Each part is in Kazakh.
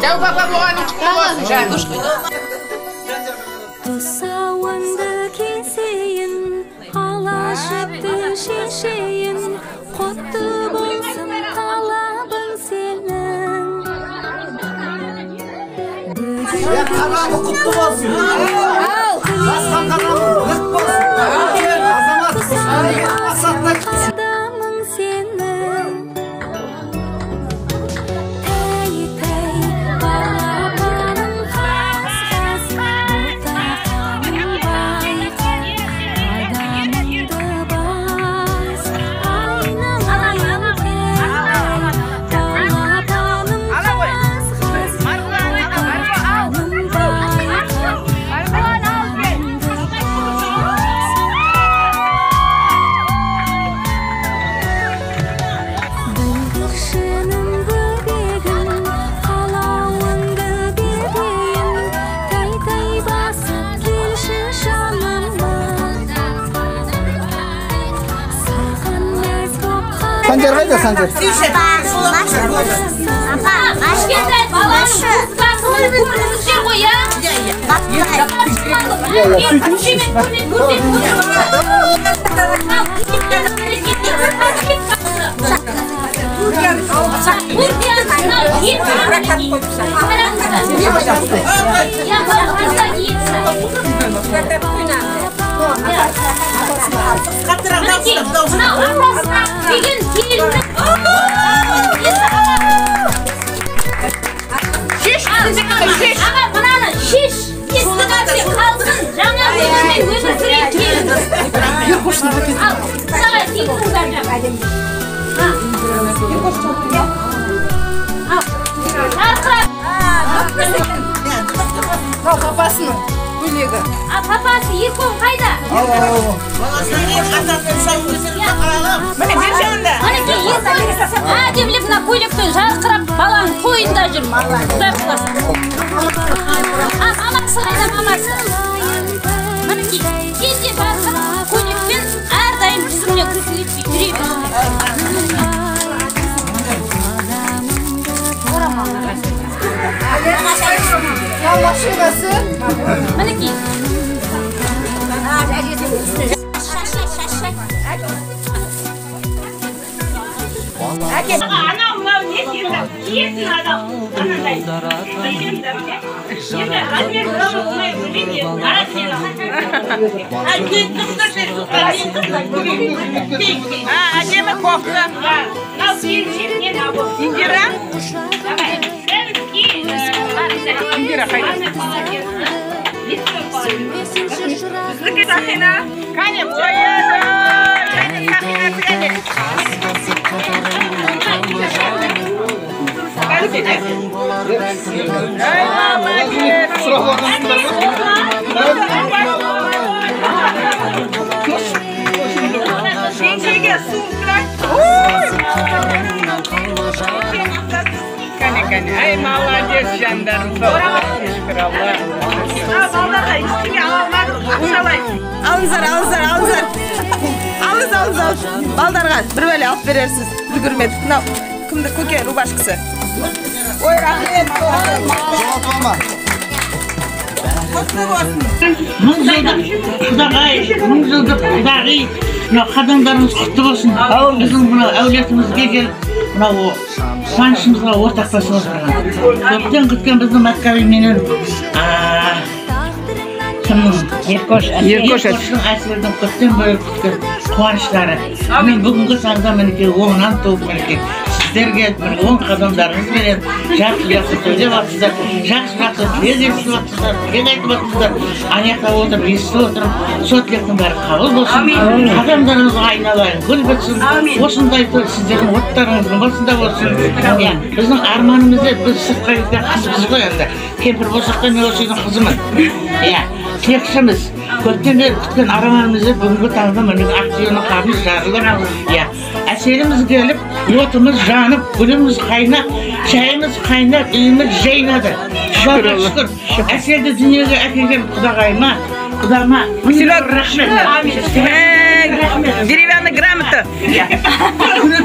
Дәу баба болғаның құтты болсын жаным. Тұсауынды кесейін, алашықты шешейін, құтты болсын талабың сенің. Қараңы құтты болсын. Басқан қараңы лық болсын. Азамат мақсатына Адамың сенің. Тәй-тәй балапаным қас-қас, ботақаным байқа, адамыңды бас. Айналайын тәй-тәй балапаным қас-қас, ботақаным байқа, адамыңды Білгішінің бөбегін, қалауыңды берейін, тәй-тәй басып келші жаныма. Саған мәз боп Санжар қайда, Санжар? Апа, Машкентай балашы. Көрдіңіздер ғой, я? Şiş! İstikatli kaldırın. Жаңа өзімен өзі сүрейін келін. Ал, сағай тегін ұзаржам. Ал, жарқырап. Папасының көйлегі. Папасы Еркон қайда? Міне бер жағында. Мінекей Еркон әдемілеп мына көйлекпен жарқырап баланың тойында жүр. Құдай құласын. Мамасы қайда мамасы? Мінекей кезде жарқырап көйлекпен әрдайым біздіңмен күресіп жүре Машинасы. Мінекей. Анау мынау не дейді? Киетін адам. Анандай. Енді размер сұрап оқымай көрейін. Қара сені. Әдемі кофта. Ал келіншек або. Индира? Давай. Индира қайда? Біздікі Сахина. Кәне, қойылды. Сахина біледі. Шеншеге суықтырак. Кәне, ай, молодец, жандарым. Шүкір Алла. Балдарға ештеңе ала алмадық, ақшалай. Алыңыздар. Алыңыз. Балдарға бір бөле алып берерсіз. Үлгірмедік. Мынау кімді көке рубашкасы. Ой, рахмет. Жоғалтпама. Мың жылдық құдағи, мынау қадамдарымыз құтты болсын. Біздің мынау әулетімізге келіп, мынау қуанышымызға ортақтасып отырған. Көптен күткен біздің Мәткәбименен Еркош әсердің көптен бері күткен қуаныштары. Мен бүгінгі таңда мінекей оңынан туып мінекей сіздерге оң қадамдарыңызбенен жақсы сөйлеп жатсыздар, жақсы тілек естіп жатсыздар, тілек айтып жатсыздар. Аяқта отырып, естіп отырып, сол тілектің бәрі қабыл болсын. Қадамдарыңызға айналайын, гүл бітсін. Осындай сіздердің оттарыңыздың басында болсын. Біздің арманымызды біз сыртқа кеткен қызымыз ғой енді. Кемпір болсақ та мен осы үйдің қызымын. Тілекшіміз. Көптен бері күткен арманымызды бүгінгі таңда мінекей Ақтүйенің қарымыз жарылып, әсеріміз келіп, отымыз жанып, гүліміз қайнап, шайымыз қайнап, үйіміз жайнады. Шүкір. Әсерді дүниеге әкелген құдағайыма, құдама, рахмет. Деревянный грамота. Күні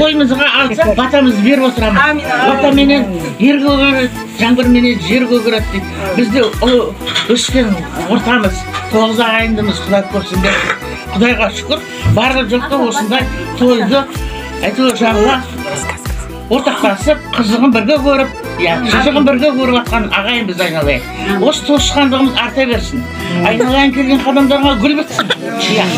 ойымызға алсақ батамызды беріп отырамыз. Бата менен ер көгереді, жаңбыр менен жер көгереді дейді. Бізде өскен ортамыз, 9 ағайындымыз, Құдай көрсін деп. Құдайға шүкір, барлық жоқта осындай тойды әйтеуір жағыла ортақтасып, қызығын бірге көріп, шұжығын бірге көріп атқан ағайынбыз айналайын. Осы туысқандығымыз арта берсін. Айналайын келген қадамдарға гүл бітсін.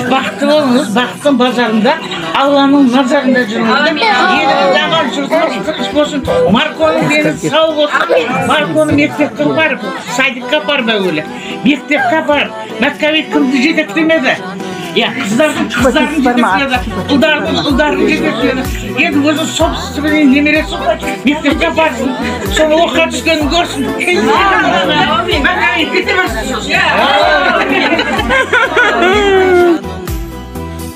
Бақытты болыңыз, бақыттың базарында, Алланың назарында жүріңіздер. Еліңізді аман жұртыңыз тыныш болсын. Марконың дені сау болсын. Марконың мектепке бар, садикқа бар бәуілі. Мектепке бар. Мәккәбет кімді жетектемеді. Қыздардың жетектемеді. Ұлдардың жетектемеді. Енді өзі собственный немересі ғой. Мектепке барсын. Соны оққа түскенін көрсін. Мәккәбет кете берсін.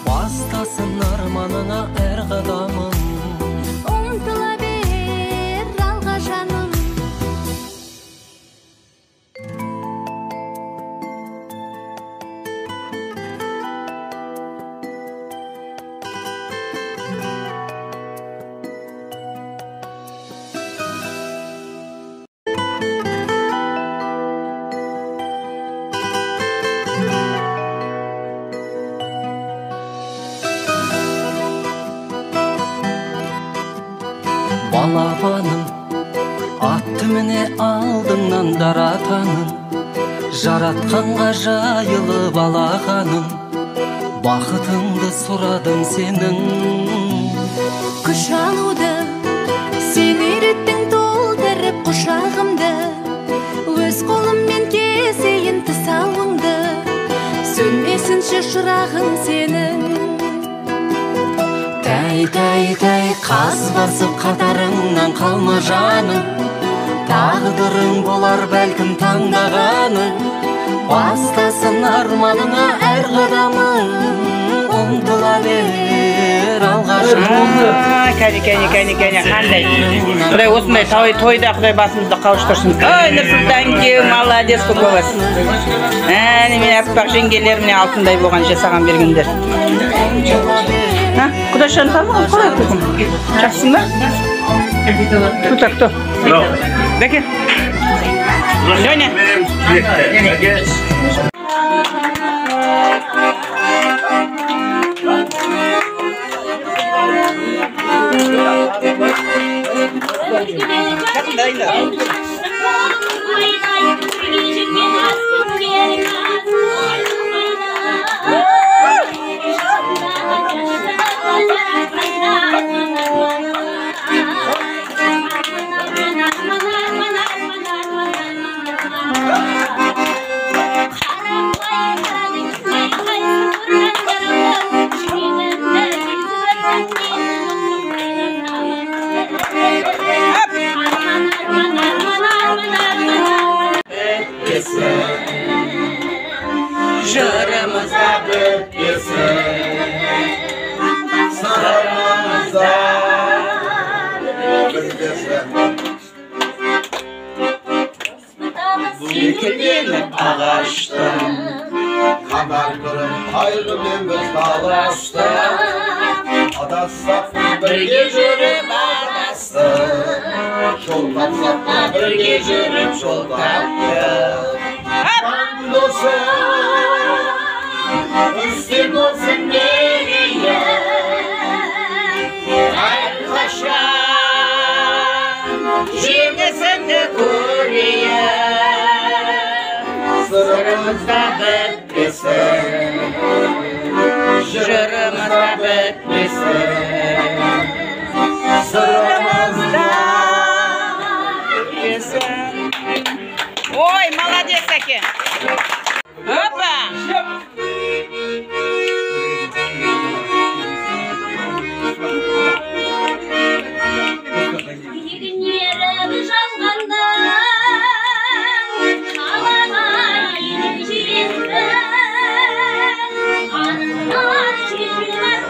Бастасын арманыңа әр қадамың. Ұмтыла бер алға жаным. Балапаным, атты міне алдыңнан даратаным. Жаратқанға жайылып алақаным. Бақытыңды сұрадым сенің. Күш алуды сен үйреттің толтырып құшағымды. Өз қолыммен кесейін тұсауыңды. Сөнбесінші шырағың сенің. Тәй, қас басып қатарыңнан қалма жаным. Тағдырың болар бәлкім таңдағаның. Бастасын арманыңа әр қадамың. Ұмтыла бер алға жаным. Кәне, қандай. Құдай осындай тойда Құдай басымызды қауыштырсын. Ой, Нұрсұлтан кеу, молодец көкөбіз. Мен аппақ жеңгелерімне алтындай болған жасаған бергендер. Құдай шантамы ғой, қалай көкім? Жақсың ба? Тұтақты. Бәке. Жөне. Жырымызда бітпесін, сырымызда бітпесін. Секілденіп ағаштың, қанар кірім қайғымен біз таластық. Адассақ бірге жүріп адастық, жол тапсақ бірге жүріп жол таптық. Üstün olsun nereye, arkadaşlar, şimdi de Kore'ye. Sırrımızda bitmesin, jırımızda bitmesin, sırrımızda bitmesin. Ой, молодец таки! Опа! Егінерім жанғанда, қалаға елім жетті. Артынан желмен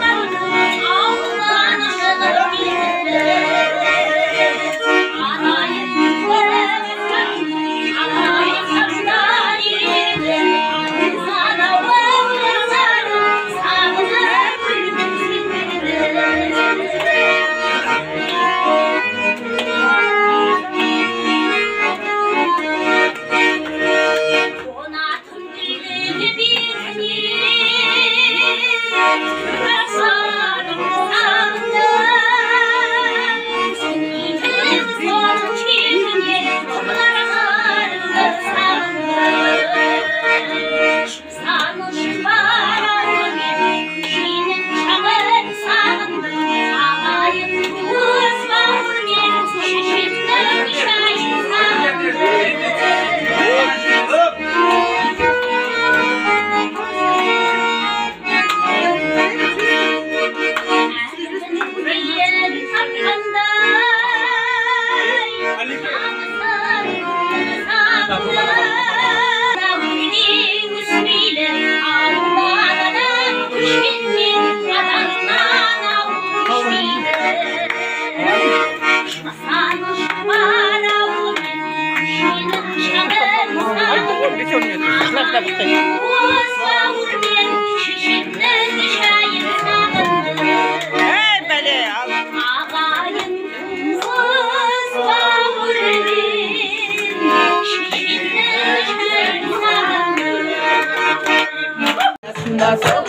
Nasıl